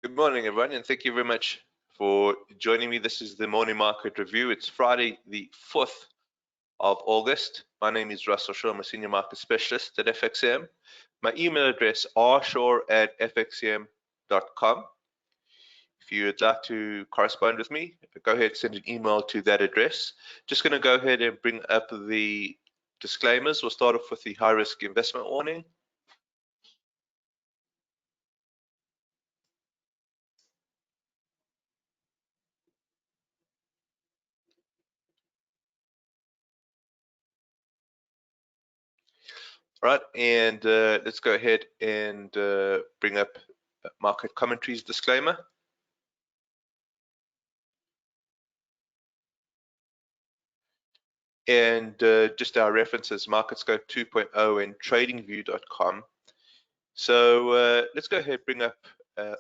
Good morning, everyone, and thank you very much for joining me. This is the morning market review. It's Friday, the 4th of August. My name is Russell Shaw. I'm a senior market specialist at FXCM. My email address rshore@fxcm.com. If you'd like to correspond with me, go ahead and send an email to that address. Just going to go ahead and bring up the disclaimers. We'll start off with the high risk investment warning. Right, and let's go ahead and bring up market commentaries disclaimer. And just our references, MarketScope 2.0 and TradingView.com. So let's go ahead and bring up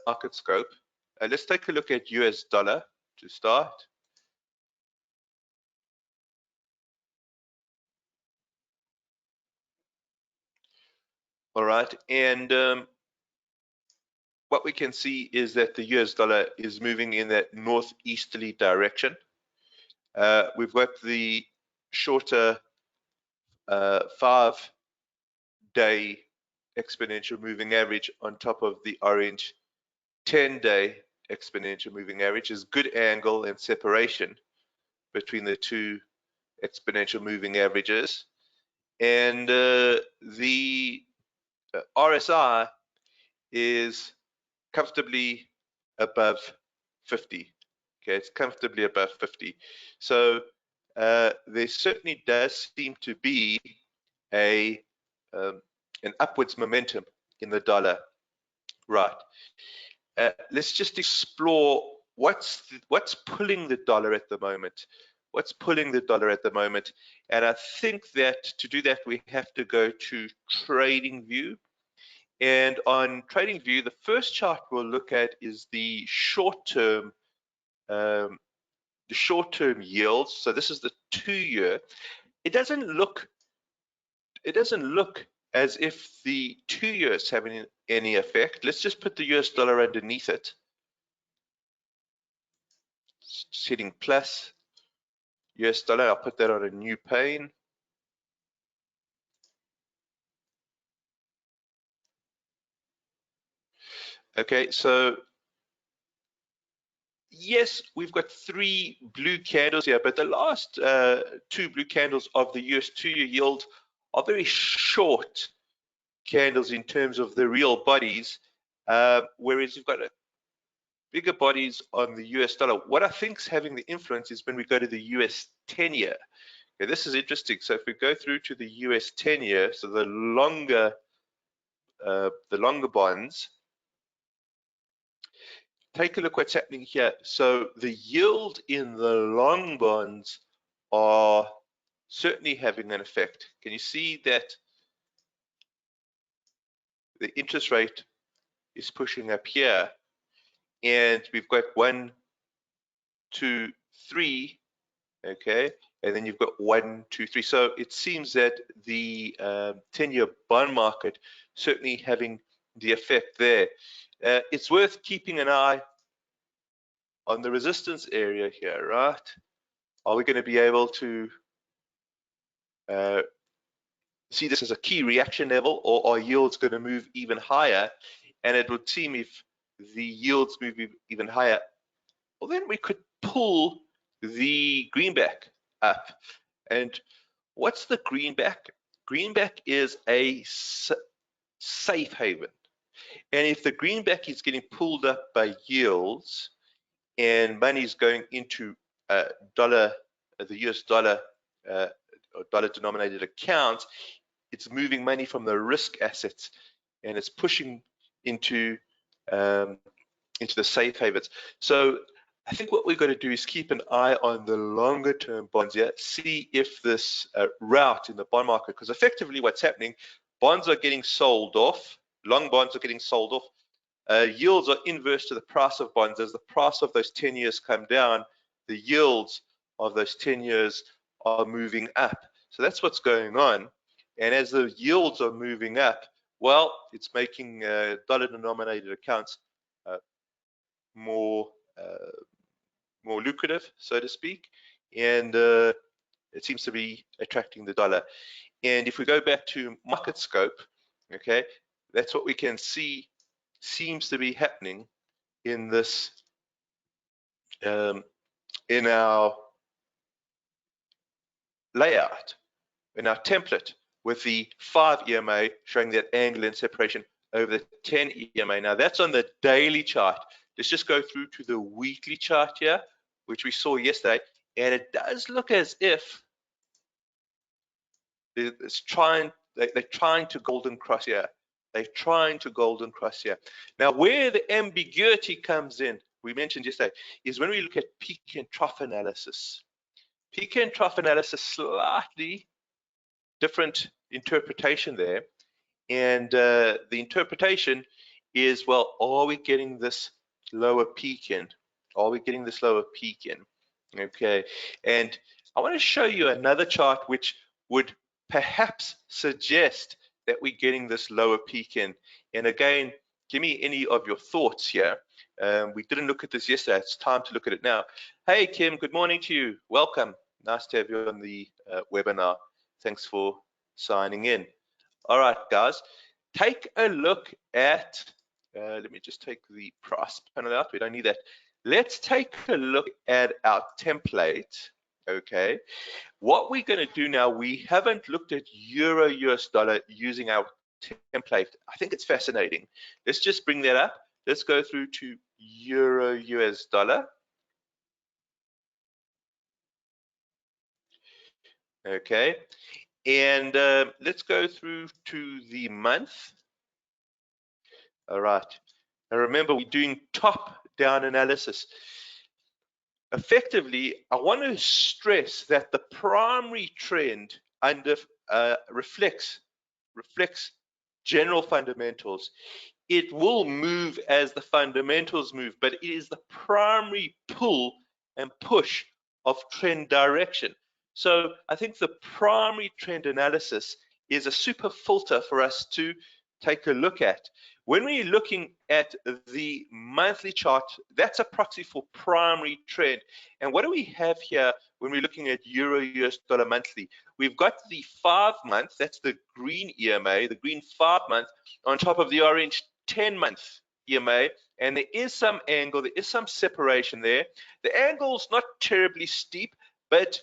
MarketScope. Let's take a look at US dollar to start. All right, and what we can see is that the US dollar is moving in that northeasterly direction. We've got the shorter 5-day exponential moving average on top of the orange 10-day exponential moving average. Is good angle and separation between the two exponential moving averages, and the RSI is comfortably above 50. Okay, it's comfortably above 50. So there certainly does seem to be an upwards momentum in the dollar. Right. Let's just explore what's pulling the dollar at the moment. What's pulling the dollar at the moment? And I think that to do that, we have to go to TradingView. And on TradingView, the first chart we'll look at is the short-term yields. So this is the 2-year. It doesn't look as if the 2-year is having any effect. Let's just put the US dollar underneath it. It's hitting plus US dollar. I'll put that on a new pane. Okay, so yes, we've got 3 blue candles here, but the last 2 blue candles of the US 2-year yield are very short candles in terms of the real bodies, whereas you've got bigger bodies on the US dollar. What I think is having the influence is when we go to the US 10-year. Okay, this is interesting. So if we go through to the US 10-year, so the longer bonds, take a look what's happening here. So the yield in the long bonds are certainly having an effect. Can you see that the interest rate is pushing up here, and we've got 1, 2, 3, okay, and then you've got 1, 2, 3. So it seems that the 10-year bond market certainly having the effect there. It's worth keeping an eye on the resistance area here, right? Are we going to be able to see this as a key reaction level, or are yields going to move even higher? And it would seem if the yields move even higher, well, then we could pull the greenback up. And what's the greenback? Greenback is a safe haven. And if the greenback is getting pulled up by yields and money is going into the US dollar or dollar denominated accounts, it's moving money from the risk assets and it's pushing into the safe havens. So I think what we've got to do is keep an eye on the longer term bonds here, see if this route in the bond market, because effectively what's happening, bonds are getting sold off, long bonds are getting sold off, yields are inverse to the price of bonds. As the price of those 10 years come down, the yields of those 10 years are moving up. So that's what's going on. And as the yields are moving up, well, it's making dollar denominated accounts more more lucrative, so to speak, and it seems to be attracting the dollar. And if we go back to market scope, okay, that's what we can see seems to be happening in this in our layout, in our template, with the 5 EMA showing that angle and separation over the 10 EMA. Now that's on the daily chart. Let's just go through to the weekly chart here, which we saw yesterday, and it does look as if it's they're trying to golden cross here. They're trying to golden cross here. Now, where the ambiguity comes in, we mentioned yesterday, is when we look at peak and trough analysis. Peak and trough analysis, slightly different interpretation there. And the interpretation is, well, are we getting this lower peak in? Are we getting this lower peak in? Okay, and I want to show you another chart which would perhaps suggest that we're getting this lower peak in. And again, give me any of your thoughts here. We didn't look at this yesterday. It's time to look at it now. Hey, Kim, good morning to you. Welcome. Nice to have you on the webinar. Thanks for signing in. All right, guys, take a look at, let me just take the price panel out. We don't need that. Let's take a look at our template, okay? What we're going to do now, we haven't looked at Euro US dollar using our template. I think it's fascinating. Let's just bring that up. Let's go through to Euro US dollar. Okay, and let's go through to the month. All right. Now remember, we're doing top-down analysis. Effectively, I want to stress that the primary trend reflects general fundamentals. It will move as the fundamentals move, but it is the primary pull and push of trend direction. So I think the primary trend analysis is a super filter for us to take a look at. When we're looking at the monthly chart, that's a proxy for primary trend. And what do we have here when we're looking at Euro US dollar monthly? We've got the 5-month, that's the green EMA, the green 5-month, on top of the orange 10-month EMA, and there is some angle, there is some separation there. The angle's not terribly steep, but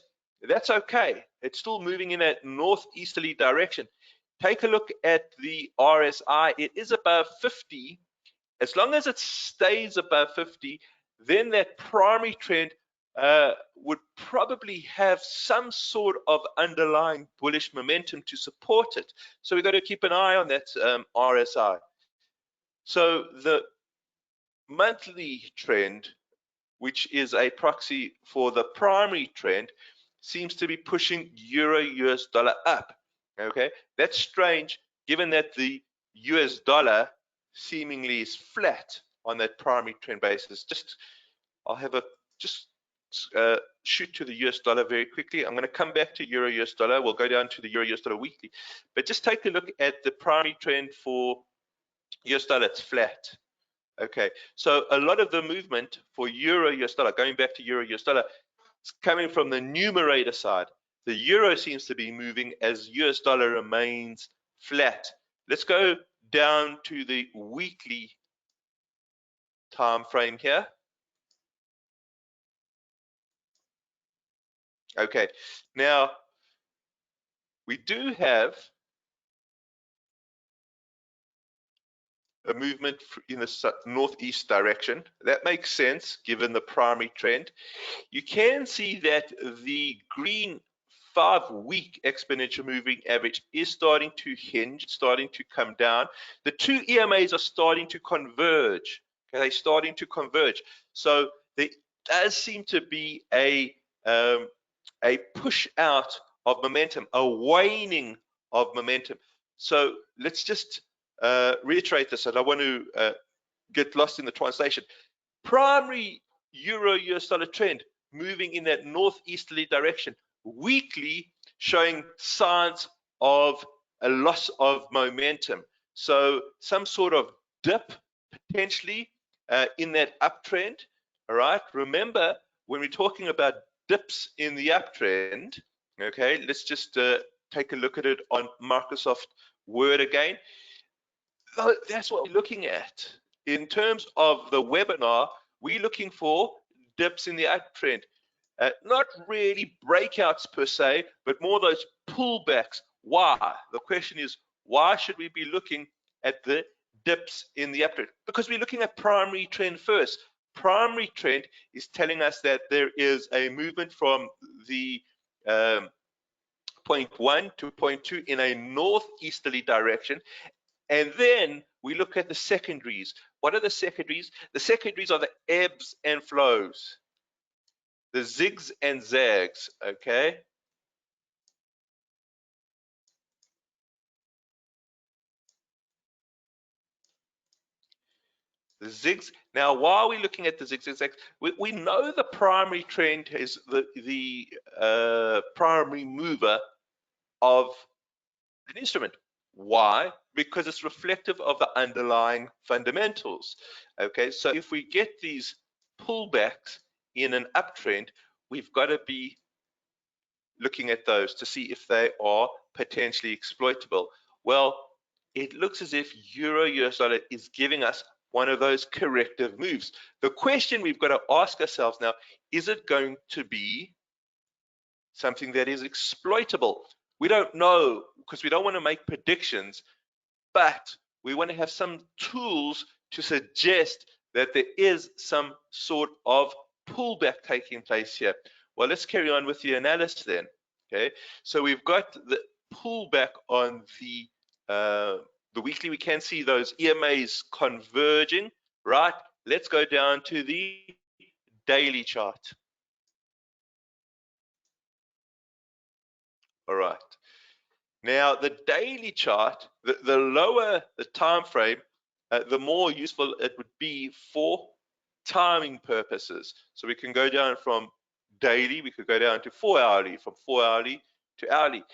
that's okay. It's still moving in a northeasterly direction. Take a look at the RSI. It is above 50. As long as it stays above 50, then that primary trend would probably have some sort of underlying bullish momentum to support it. So we've got to keep an eye on that RSI. So the monthly trend, which is a proxy for the primary trend, seems to be pushing Euro US dollar up. Okay, that's strange given that the US dollar seemingly is flat on that primary trend basis. I'll have a shoot to the US dollar very quickly. I'm going to come back to Euro US dollar. We'll go down to the Euro US dollar weekly, but just take a look at the primary trend for US dollar. It's flat. Okay, so a lot of the movement for Euro US dollar, going back to Euro US dollar, is coming from the numerator side. The euro seems to be moving as US dollar remains flat. Let's go down to the weekly time frame here. Okay, now we do have a movement in the northeast direction. That makes sense given the primary trend. You can see that the green 5-week exponential moving average is starting to hinge, starting to come down. The two EMAs are starting to converge. Okay, they're starting to converge. So there does seem to be a push out of momentum, a waning of momentum. So let's just reiterate this. I don't want to get lost in the translation. Primary Euro US dollar trend moving in that northeasterly direction. Weekly showing signs of a loss of momentum. So some sort of dip potentially, in that uptrend. All right, remember when we're talking about dips in the uptrend, okay, let's just take a look at it on Microsoft Word again. That's what we're looking at. In terms of the webinar, we're looking for dips in the uptrend. Not really breakouts per se, but more those pullbacks. Why? The question is, why should we be looking at the dips in the uptrend? Because we're looking at primary trend first. Primary trend is telling us that there is a movement from the point 1 to point 2 in a northeasterly direction. And then we look at the secondaries. What are the secondaries? The secondaries are the ebbs and flows, the zigs and zags, okay? The zigs. Now, why are we looking at the zigs and zags? We know the primary trend is the primary mover of an instrument. Why? Because it's reflective of the underlying fundamentals. Okay, so if we get these pullbacks in an uptrend, we've got to be looking at those to see if they are potentially exploitable. Well, it looks as if Euro US dollar is giving us one of those corrective moves. The question we've got to ask ourselves now, is it going to be something that is exploitable? We don't know because we don't want to make predictions, but we want to have some tools to suggest that there is some sort of pullback taking place here. Well, let's carry on with the analysis then. Okay, so we've got the pullback on the weekly. We can see those EMAs converging, right? Let's go down to the daily chart. All right. Now, the daily chart, the lower the time frame, the more useful it would be for timing purposes. So we can go down from daily, we could go down to 4 hourly, from 4 hourly to hourly.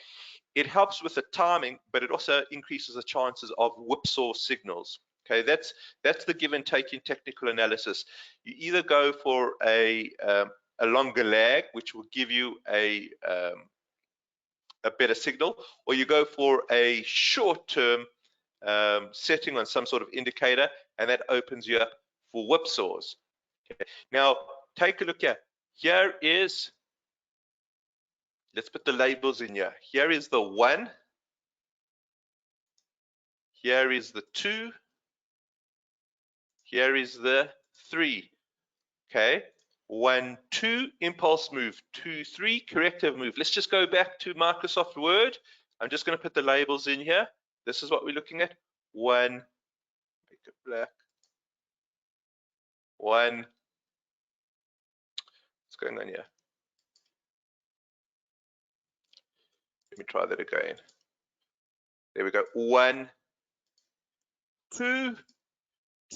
It helps with the timing, but it also increases the chances of whipsaw signals. Okay, that's the give and take in technical analysis. You either go for a longer lag, which will give you a better signal, or you go for a short-term setting on some sort of indicator, and that opens you up for whipsaws. Okay. Now, take a look here. Here is, let's put the labels in here. Here is the 1. Here is the 2. Here is the 3. Okay. 1, 2, impulse move. 2, 3, corrective move. Let's just go back to Microsoft Word. I'm just going to put the labels in here. This is what we're looking at. 1, make it black. 1, what's going on here? Let me try that again. There we go. 1, 2,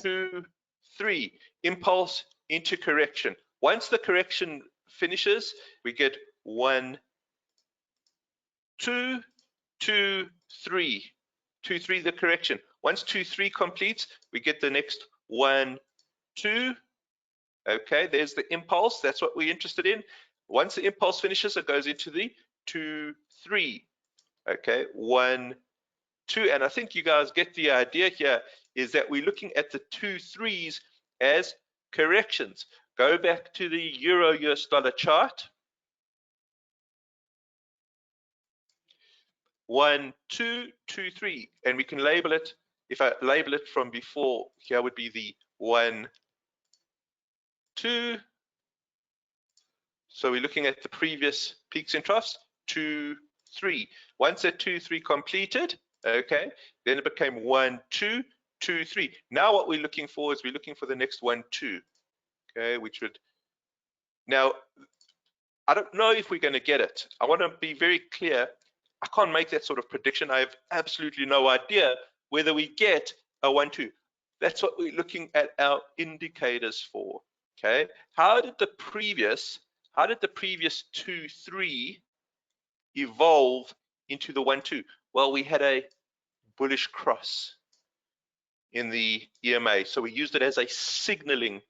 2, 3. Impulse into correction. Once the correction finishes, we get 1, 2, 2, 3. 2, 3, the correction. Once 2, 3 completes, we get the next 1, 2. Okay, there's the impulse. That's what we're interested in. Once the impulse finishes, it goes into the 2, 3. Okay, 1, 2. And I think you guys get the idea here is that we're looking at the 2 3s as corrections. Go back to the Euro US dollar chart. 1, 2, 2, 3, and we can label it. If I label it from before, here would be the 1, 2. So we're looking at the previous peaks and troughs. 2, 3. Once that 2, 3 completed, okay, then it became 1, 2, 2, 3. Now what we're looking for is we're looking for the next 1, 2. Okay, which would, now I don't know if we're going to get it. I want to be very clear. I can't make that sort of prediction. I have absolutely no idea whether we get a 1, 2. That's what we're looking at our indicators for. Okay. How did the previous 2, 3 evolve into the 1, 2? Well, we had a bullish cross. in the EMA. So we used it as a signaling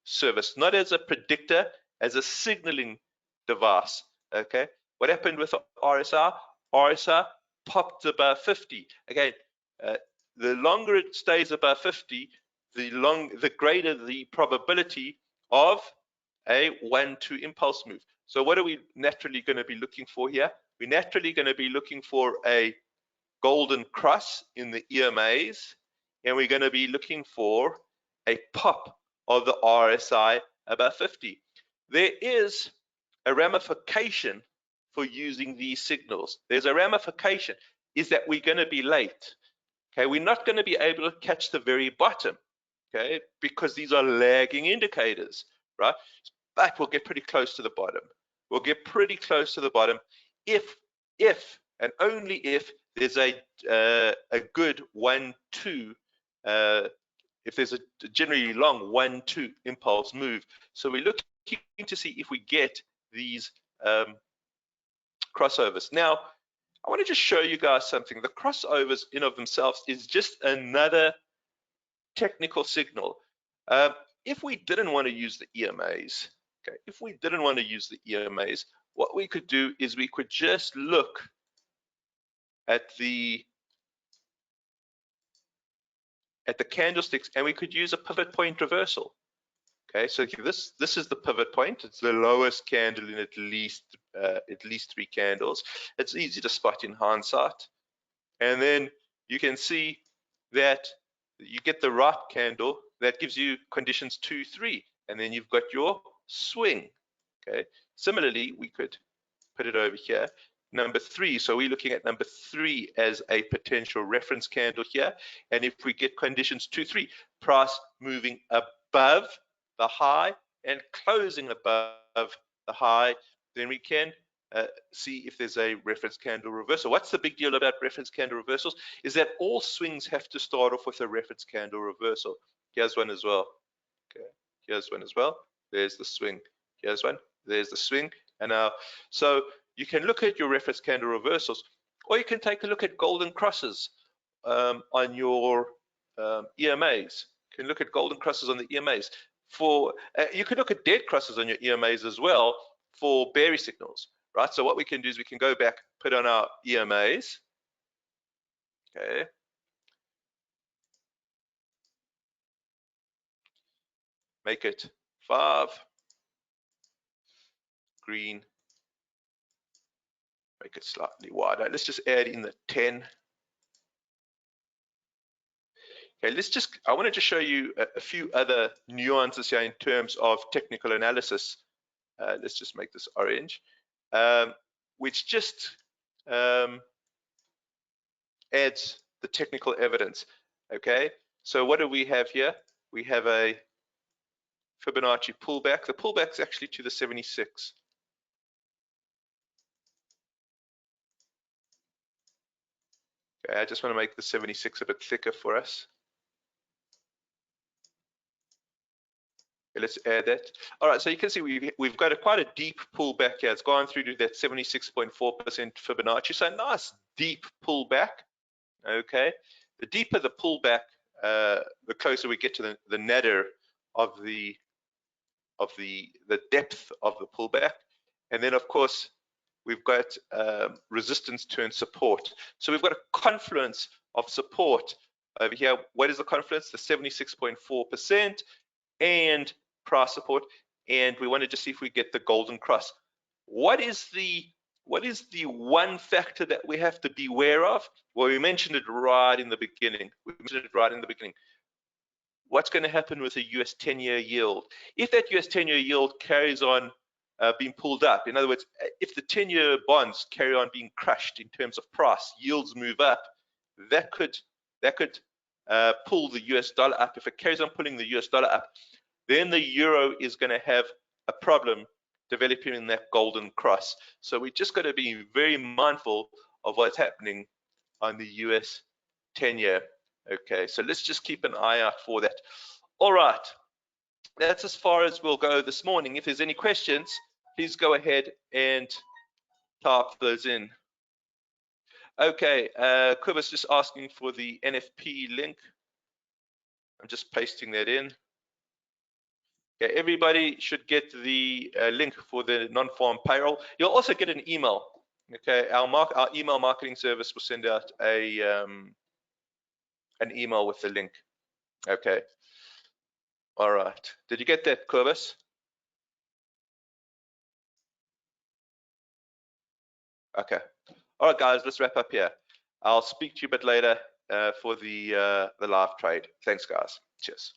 service, not as a predictor, as a signaling device. Okay, what happened with RSI? RSI popped above 50. Again, the longer it stays above 50, the greater the probability of a 1-2 impulse move. So what are we naturally going to be looking for here? We're naturally going to be looking for a golden cross in the EMAs, and we're going to be looking for a pop of the RSI above 50. There is a ramification for using these signals. There's a ramification, is that we're going to be late. Okay, we're not going to be able to catch the very bottom, okay, because these are lagging indicators, right? But we'll get pretty close to the bottom. We'll get pretty close to the bottom if and only if there's a good 1-2, if there's a generally long 1-2 impulse move. So we're looking to see if we get these crossovers. Now, I want to just show you guys something. The crossovers in of themselves is just another technical signal. If we didn't want to use the EMAs, okay, if we didn't want to use the EMAs, what we could do is we could just look at the candlesticks, and we could use a pivot point reversal. Okay, so this is the pivot point. It's the lowest candle in at least 3 candles. It's easy to spot in hindsight, and then you can see that you get the right candle that gives you conditions 2, 3, and then you've got your swing. Okay, similarly, we could put it over here, number 3. So we're looking at number 3 as a potential reference candle here, and if we get conditions 2, 3, price moving above the high and closing above the high, then we can see if there's a reference candle reversal. What's the big deal about reference candle reversals is that all swings have to start off with a reference candle reversal. Here's one as well. Okay, here's one as well. There's the swing. Here's one. There's the swing. And now, so you can look at your reference candle reversals, or you can take a look at golden crosses on your EMAs. You can look at golden crosses on the EMAs. You can look at dead crosses on your EMAs as well for bearish signals, right? So what we can do is we can go back, put on our EMAs, okay, make it 5, green, make it slightly wider. Let's just add in the 10. Okay, I want to just show you a few other nuances here in terms of technical analysis. Let's just make this orange, which just adds the technical evidence. Okay, so what do we have here? We have a Fibonacci pullback. The pullback's actually to the 76. Okay, I just want to make the 76 a bit thicker for us. Let's add that. All right, so you can see we've got quite a deep pullback here. It's gone through to that 76.4% Fibonacci. So nice deep pullback. Okay, the deeper the pullback, the closer we get to the nadir of the depth of the pullback. And then of course we've got resistance turn support. So we've got a confluence of support over here. What is the confluence? The 76.4% and price support, and we want to just see if we get the golden cross. What is the one factor that we have to be aware of? Well, we mentioned it right in the beginning. What's going to happen with the US 10-year yield? If that US 10-year yield carries on being pulled up, in other words, if the 10-year bonds carry on being crushed in terms of price, yields move up, that could pull the US dollar up. If it carries on pulling the US dollar up, then the euro is going to have a problem developing in that golden cross. So we just got to be very mindful of what's happening on the US 10-year. Okay, so let's just keep an eye out for that. All right, that's as far as we'll go this morning. If there's any questions, please go ahead and type those in. Okay, Quibus just asking for the NFP link. I'm just pasting that in. Okay, everybody should get the link for the non-farm payroll. You'll also get an email. Okay, our email marketing service will send out an email with the link. Okay. All right. Did you get that, Quibus? Okay. All right, guys, let's wrap up here. I'll speak to you a bit later for the live trade. Thanks, guys. Cheers.